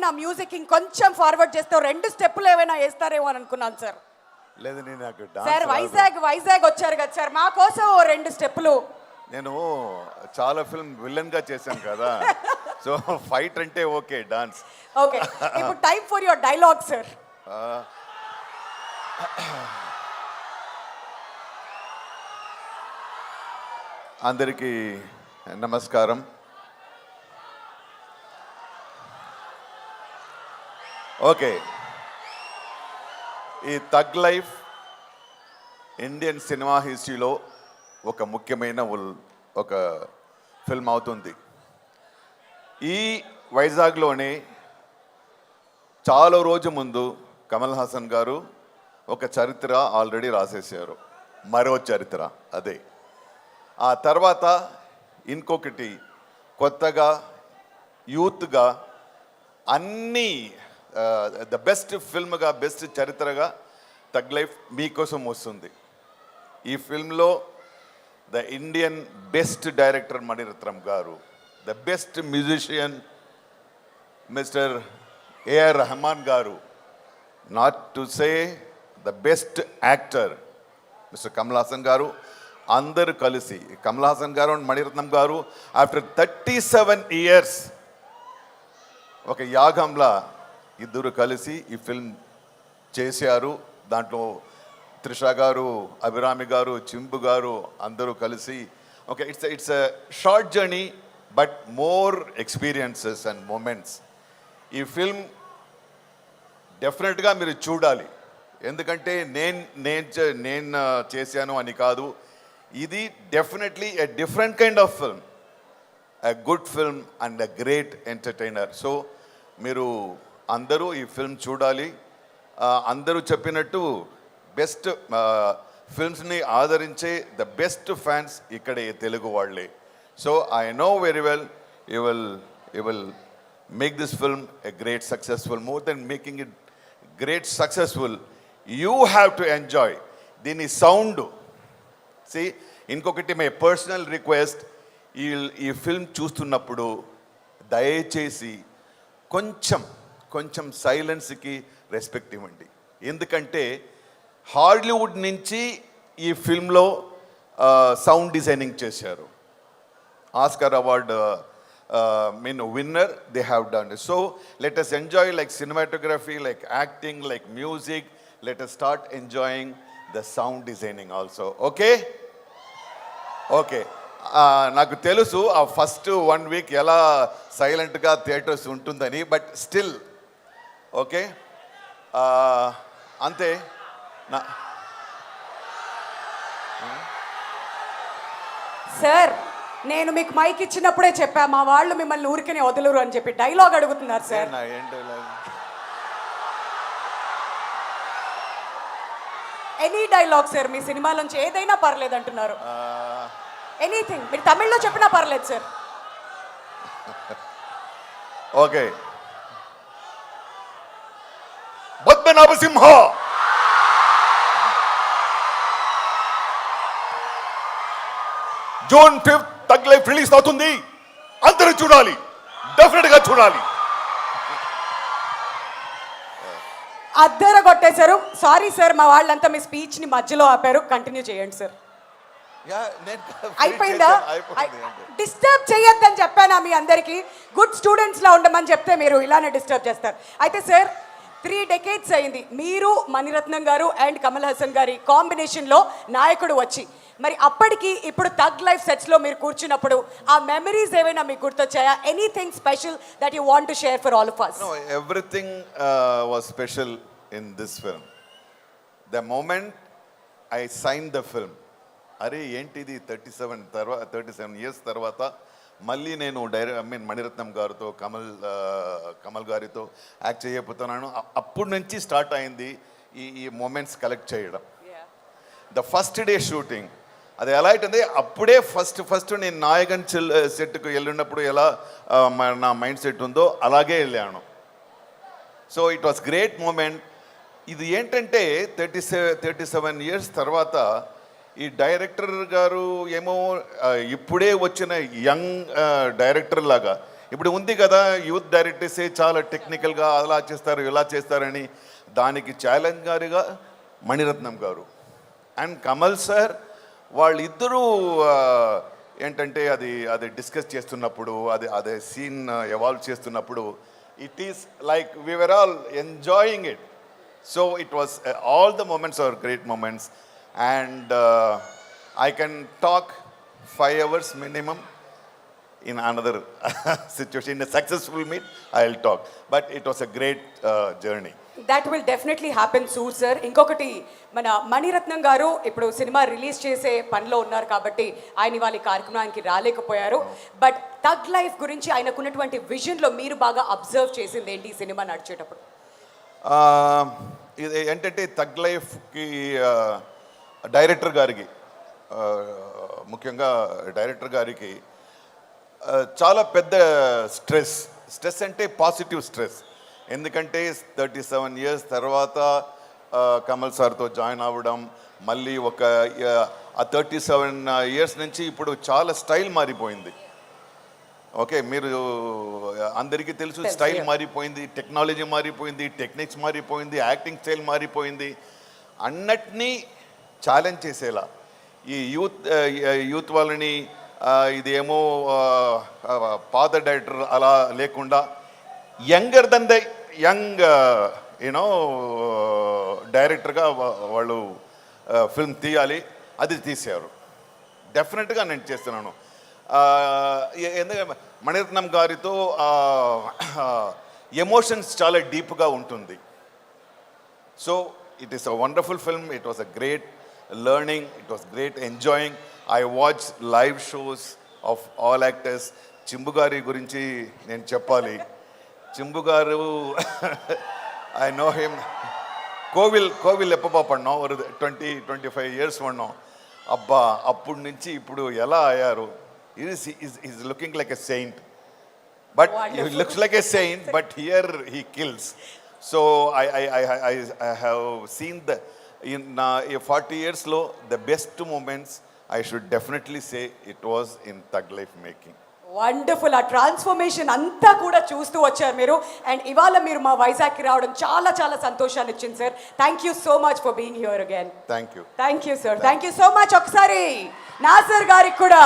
ఏమైనా మ్యూజిక్ ఇంకొంచెం ఫార్వర్డ్ చేస్తే 2 స్టెప్పులు ఏమైనా వేస్తారేమో అని అనుకున్నాను సార్. లేదండి నాకు సార్ వైజాగ్ వచ్చారు కదా సార్, మా కోసం 2 స్టెప్పులు. నేను చాలా ఫిల్మ్ విలన్ గా చేశాను కదా, సో ఫైట్ అంటే ఓకే, డాన్స్ ఓకే. ఇప్పుడు time for your dialogue sir. అందరికీ నమస్కారం. ఓకే, ఈ థగ్ లైఫ్ ఇండియన్ సినిమా హిస్టరీలో ఒక ముఖ్యమైన ఒక ఫిల్మ్ అవుతుంది. ఈ వైజాగ్లోనే చాలా రోజు ముందు కమల్ హాసన్ గారు ఒక చరిత్ర ఆల్రెడీ రాసేసారు, మరో చరిత్ర అదే. ఆ తర్వాత ఇంకొకటి కొత్తగా యూత్గా అన్నీ ద బెస్ట్ ఫిల్మ్గా, బెస్ట్ చరిత్రగా థగ్ లైఫ్ మీకోసం వస్తుంది. ఈ ఫిల్మ్లో the Indian best director Maniratnam garu, the best musician mister AR Rahman garu, not to say the best actor mister Kamal Haasan garu, అందరూ కలిసి కమల్ హాసన్ గారు అండ్ మణిరత్నం గారు ఆఫ్టర్ 37 years ఒక యాగంలా ఇద్దరు కలిసి ఈ ఫిల్మ్ చేశారు. దాంట్లో త్రిష గారు, అభిరామి గారు, చింపు గారు అందరూ కలిసి okay, it's a short journey but more experiences and moments. ఈ ఫిల్మ్ డెఫినెట్గా మీరు చూడాలి, ఎందుకంటే నేను చేశాను అని కాదు, ఇది definitely a different kind of film, a good film and a great entertainer. So మీరు అందరూ ఈ ఫిల్మ్ చూడాలి. అందరూ చెప్పినట్టు బెస్ట్ ఫిల్మ్స్ని ఆదరించే ద బెస్ట్ ఫ్యాన్స్ ఇక్కడే తెలుగు వాళ్ళే. So I know very well you will make this film a great successful. More than making it great successful, you have to enjoy దీని సౌండ్. సి, ఇంకొకటి మై పర్సనల్ రిక్వెస్ట్, ఈ film చూస్తున్నప్పుడు దయచేసి కొంచెం సైలెన్స్కి respect ఇవ్వండి. ఎందుకంటే హాలీవుడ్ నుంచి ఈ ఫిల్మ్లో సౌండ్ డిజైనింగ్ చేశారు, Oscar award winner they have done. So let us enjoy like cinematography, like acting, like music. Let us start enjoying the sound designing also. Okay okay, నాకు తెలుసు ఆ ఫస్ట్ 1 week ఎలా సైలెంట్గా theatres ఉంటుందని, but still okay, అంతే. Sir, నేను మీకు mic ఇచ్చినప్పుడే చెప్పా, మా వాళ్ళు మిమ్మల్ని ఊరికనే వదలరు అని చెప్పి. డైలాగ్ అడుగుతున్నారు సార్. ఎనీ డైలాగ్ సార్, మీ సినిమాలోంచి ఏదైనా పర్లేదు అంటున్నారు. ఎనీథింగ్, మీరు తమిళ్లో చెప్పినా పర్లేదు sir. Okay, Padmanabhasimha June 5th Thug Life release అవుతుంది, అందరూ చూడాలి, డెఫినెట్ గా చూడాలి. అద్దర కొట్టేశారు. సారీ సార్, మా వాళ్ళంతా మీ స్పీచ్ ని మధ్యలో ఆపారు. కంటిన్యూ చేయండి సార్. అయిపోయిందా? డిస్టర్బ్ చేయొద్దని చెప్పానా మీ అందరికీ? గుడ్ స్టూడెంట్స్ లా ఉండమని చెప్తే మీరు ఇలానే డిస్టర్బ్ చేస్తారు. అయితే సార్, 3 decades అయింది మీరు, మణిరత్నం గారు అండ్ కమల్ హాసన్ గారి కాంబినేషన్లో నాయకుడు వచ్చి. మరి అప్పటికి ఇప్పుడు థగ్ లైఫ్ సెట్స్లో మీరు కూర్చున్నప్పుడు ఆ మెమరీస్ ఏమైనా మీకు గుర్తొచ్చాయా? Anything special that you want to share for all of us? No, everything was special in this film. The moment I signed the film, అరే ఏంటిది 37 years తర్వాత మళ్ళీ నేను మణిరత్నం గారితో కమల్ గారితో యాక్ట్ చేయబోతున్నాను. అప్పటి నుంచి స్టార్ట్ అయింది ఈ మూమెంట్స్ కలెక్ట్ చేయడం. ద ఫస్ట్ డే షూటింగ్ అది ఎలా అయితే అప్పుడే ఫస్ట్ నేను నాయకన్ సెట్కు వెళ్ళినప్పుడు ఎలా నా మైండ్ సెట్ ఉందో అలాగే వెళ్ళాను. So it was great moment. ఇది ఏంటంటే 37 years తర్వాత ఈ డైరెక్టర్ గారు ఏమో ఇప్పుడే వచ్చిన యంగ్ డైరెక్టర్ లాగా ఇప్పుడు ఉంది కదా యూత్ డైరెక్టర్సే చాలా టెక్నికల్గా అలా చేస్తారు ఇలా చేస్తారని, దానికి ఛాలెంజ్ గారుగా మణిరత్నం గారు అండ్ కమల్ సార్ వాళ్ళిద్దరూ ఏంటంటే అది అది డిస్కస్ చేస్తున్నప్పుడు అదే సీన్ ఎవాల్వ్ చేస్తున్నప్పుడు it is like we're all enjoying it. So it was all the moments are great moments and I can talk 5 hours minimum in another situation. In a successful meet, I'll talk. But it was a great journey. That will definitely happen soon sir. ఇంకొకటి మన మణిరత్నం గారు ఇప్పుడు cinema release చేసే పనిలో ఉన్నారు కాబట్టి ఆయన వాళ్ళ కార్యక్రమానికి రాలేకపోయారు. బట్ తగ్ లైఫ్ గురించి ఆయనకున్నటువంటి విజన్లో మీరు బాగా అబ్జర్వ్ చేసింది ఏంటి ఈ సినిమా నడిచేటప్పుడు? ఇది ఏంటంటే తగ్ లైఫ్కి డైరెక్టర్ గారికి ముఖ్యంగా డైరెక్టర్ గారికి చాలా పెద్ద స్ట్రెస్ అంటే పాజిటివ్ స్ట్రెస్. ఎందుకంటే 37 years తర్వాత కమల్ సార్తో జాయిన్ అవ్వడం, మళ్ళీ ఒక 37 years నుంచి ఇప్పుడు చాలా స్టైల్ మారిపోయింది. ఓకే, మీరు అందరికీ తెలుసు స్టైల్ మారిపోయింది, టెక్నాలజీ మారిపోయింది, టెక్నిక్స్ మారిపోయింది, యాక్టింగ్ స్టైల్ మారిపోయింది. అన్నిటినీ ఛాలెంజ్ చేసేలా ఈ యూత్ వాళ్ళని ఇదేమో పాత డైరెక్టర్ అలా లేకుండా younger than the young you know డైరెక్టర్గా వాళ్ళు ఫిల్మ్ తీయాలి, అది తీశారు. డెఫినెట్గా నేను చేస్తున్నాను. ఎందుకంటే మణిరత్నం గారితో ఎమోషన్స్ చాలా డీప్గా ఉంటుంది. So it is a wonderful film. It was a great learning, it was great enjoying. I watched live shows of all actors. Chimbu gari gurinchi nenu cheppali. Chimbu garu I know him. Kovil eppapa panno or 20-25 years vanno. Abba appudu nunchi ippudu ela ayaru. He's looking like a saint. But Wonderful. he looks like a saint, but here he kills. So I have seen the in 40 years lo the best moments I should definitely say it was in Thug Life making. Wonderful. ఆ transformation అంతా కూడా చూస్తూ వచ్చారు మీరు. And ఇవాళ మీరు మా వైజాగ్కి రావడం చాలా చాలా సంతోషాన్ని ఇచ్చింది sir. Thank you so much for being here again. Thank you. Thank you sir. Thank you so much. ఒకసారి నాసర్ గారికి కూడా